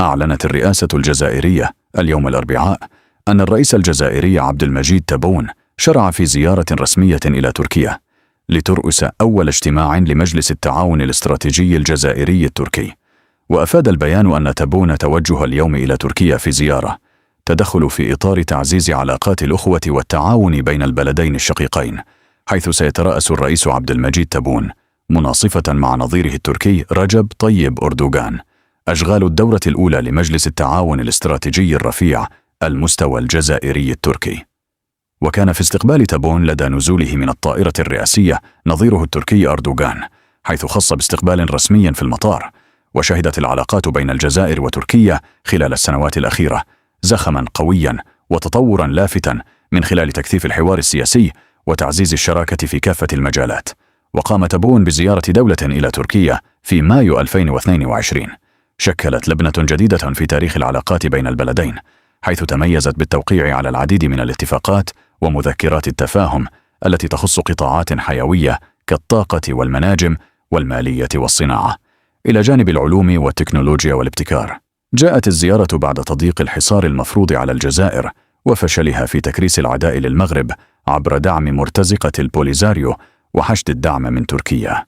أعلنت الرئاسة الجزائرية اليوم الأربعاء أن الرئيس الجزائري عبد المجيد تبون شرع في زيارة رسمية إلى تركيا لترأس أول اجتماع لمجلس التعاون الاستراتيجي الجزائري التركي. وأفاد البيان أن تبون توجه اليوم إلى تركيا في زيارة تدخل في إطار تعزيز علاقات الأخوة والتعاون بين البلدين الشقيقين، حيث سيترأس الرئيس عبد المجيد تبون مناصفة مع نظيره التركي رجب طيب أردوغان أشغال الدورة الأولى لمجلس التعاون الاستراتيجي الرفيع المستوى الجزائري التركي. وكان في استقبال تبون لدى نزوله من الطائرة الرئاسية نظيره التركي أردوغان، حيث خص باستقبال رسمي في المطار. وشهدت العلاقات بين الجزائر وتركيا خلال السنوات الأخيرة زخما قويا وتطورا لافتا من خلال تكثيف الحوار السياسي وتعزيز الشراكة في كافة المجالات. وقام تبون بزيارة دولة إلى تركيا في مايو 2022 شكلت لبنة جديدة في تاريخ العلاقات بين البلدين، حيث تميزت بالتوقيع على العديد من الاتفاقات ومذكرات التفاهم التي تخص قطاعات حيوية كالطاقة والمناجم والمالية والصناعة، إلى جانب العلوم والتكنولوجيا والابتكار. جاءت الزيارة بعد تضييق الحصار المفروض على الجزائر وفشلها في تكريس العداء للمغرب عبر دعم مرتزقة البوليزاريو وحشد الدعم من تركيا.